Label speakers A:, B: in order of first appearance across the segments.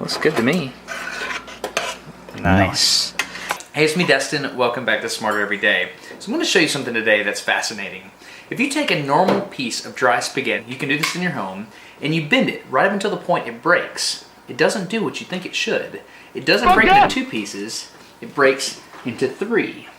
A: Looks good to me. Nice. Hey, it's me, Destin. Welcome back to Smarter Every Day. So I'm going to show you something today that's fascinating. If you take a normal piece of dry spaghetti, you can do this in your home, and you bend it right up until the point it breaks, it doesn't do what you think it should. It doesn't break into two pieces, it breaks into three.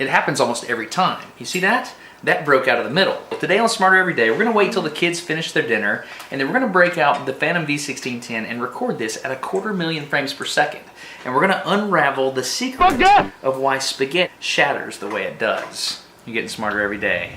A: It happens almost every time. You see that? That broke out of the middle. Today on Smarter Every Day, we're going to wait till the kids finish their dinner, and then we're going to break out the Phantom V1610 and record this at 250,000 frames per second. And we're going to unravel the secret of why spaghetti shatters the way it does. You're getting smarter every day.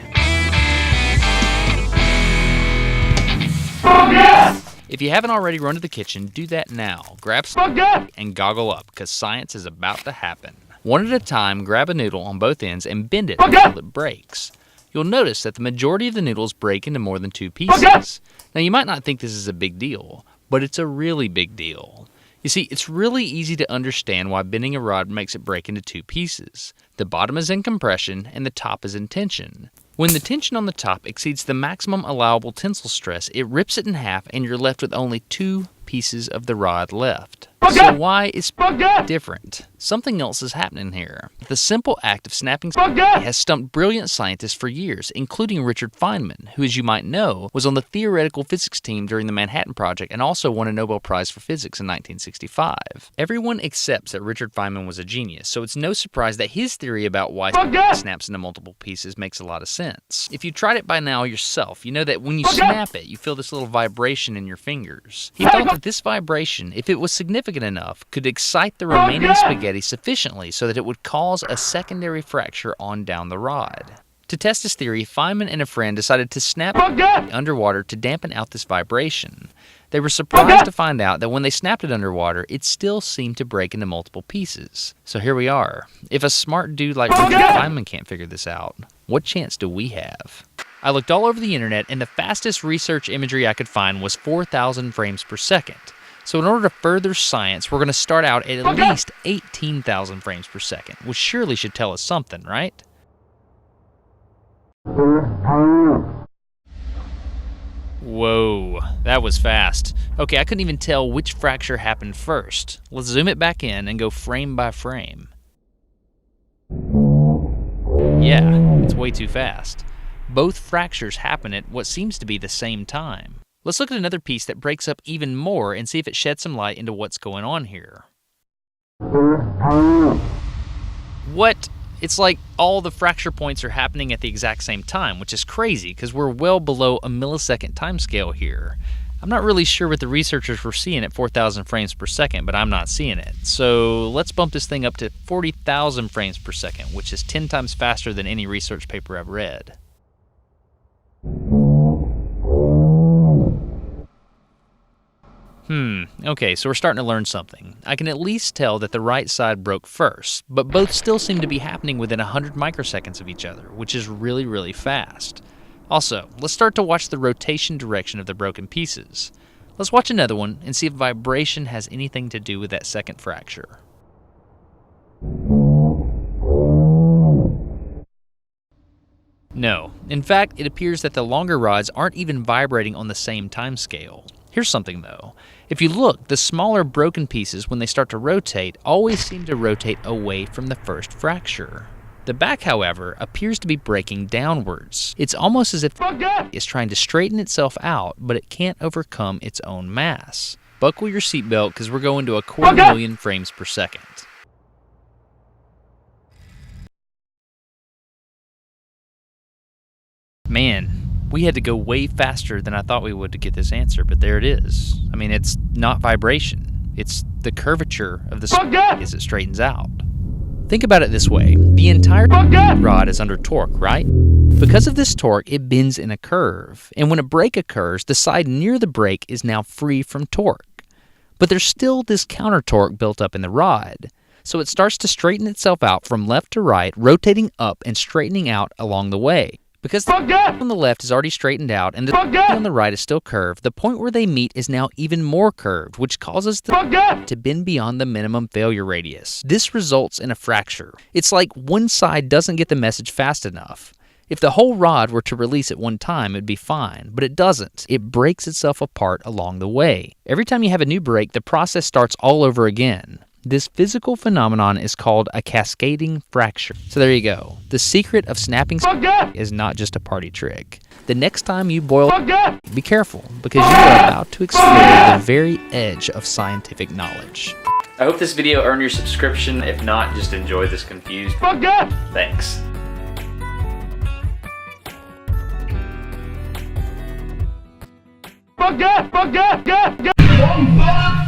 A: If you haven't already run to the kitchen, do that now. Grab spaghetti and goggle up, because science is about to happen. One at a time, grab a noodle on both ends and bend it until it breaks. You'll notice that the majority of the noodles break into more than two pieces. Now, you might not think this is a big deal, but it's a really big deal. You see, it's really easy to understand why bending a rod makes it break into two pieces. The bottom is in compression and the top is in tension. When the tension on the top exceeds the maximum allowable tensile stress, it rips it in half and you're left with only two pieces of the rod left. So why is spaghetti different? Something else is happening here. The simple act of snapping spaghetti has stumped brilliant scientists for years, including Richard Feynman, who, as you might know, was on the theoretical physics team during the Manhattan Project and also won a Nobel Prize for Physics in 1965. Everyone accepts that Richard Feynman was a genius, so it's no surprise that his theory about why spaghetti snaps into multiple pieces makes a lot of sense. If you tried it by now yourself, you know that when you snap it, you feel this little vibration in your fingers. He thought that this vibration, if it was significant enough, could excite the remaining spaghetti sufficiently so that it would cause a secondary fracture on down the rod. To test his theory, Feynman and a friend decided to snap it underwater to dampen out this vibration. They were surprised to find out that when they snapped it underwater, it still seemed to break into multiple pieces. So here we are. If a smart dude like Richard Feynman can't figure this out, what chance do we have? I looked all over the internet, and the fastest research imagery I could find was 4,000 frames per second. So in order to further science, we're going to start out at least 18,000 frames per second, which surely should tell us something, right? Whoa, that was fast. Okay, I couldn't even tell which fracture happened first. Let's zoom it back in and go frame by frame. Yeah, it's way too fast. Both fractures happen at what seems to be the same time. Let's look at another piece that breaks up even more and see if it sheds some light into what's going on here. What? It's like all the fracture points are happening at the exact same time, which is crazy because we're well below a millisecond timescale here. I'm not really sure what the researchers were seeing at 4,000 frames per second, but I'm not seeing it. So let's bump this thing up to 40,000 frames per second, which is 10 times faster than any research paper I've read. Okay, so we're starting to learn something. I can at least tell that the right side broke first, but both still seem to be happening within 100 microseconds of each other, which is really, really fast. Also, let's start to watch the rotation direction of the broken pieces. Let's watch another one and see if vibration has anything to do with that second fracture. No. In fact, it appears that the longer rods aren't even vibrating on the same time scale. Here's something though. If you look, the smaller broken pieces, when they start to rotate, always seem to rotate away from the first fracture. The back, however, appears to be breaking downwards. It's almost as if it's trying to straighten itself out, but it can't overcome its own mass. Buckle your seatbelt because we're going to 250,000 frames per second. Man, we had to go way faster than I thought we would to get this answer, but there it is. I mean, it's not vibration. It's the curvature of the spaghetti as it straightens out. Think about it this way. The entire rod is under torque, right? Because of this torque, it bends in a curve. And when a break occurs, the side near the break is now free from torque. But there's still this counter torque built up in the rod. So it starts to straighten itself out from left to right, rotating up and straightening out along the way. Because the on the left is already straightened out and the on the right is still curved, the point where they meet is now even more curved, which causes the to bend beyond the minimum failure radius. This results in a fracture. It's like one side doesn't get the message fast enough. If the whole rod were to release at one time, it'd be fine, but it doesn't. It breaks itself apart along the way. Every time you have a new break, the process starts all over again. This physical phenomenon is called a cascading fracture. So there you go. The secret of snapping Spaghet is not just a party trick. The next time you boil Spaghet, be careful, because you are about to explore the very edge of scientific knowledge. I hope this video earned your subscription. If not, just enjoy this confused Spaghet. Thanks. Spaghet! Spaghet!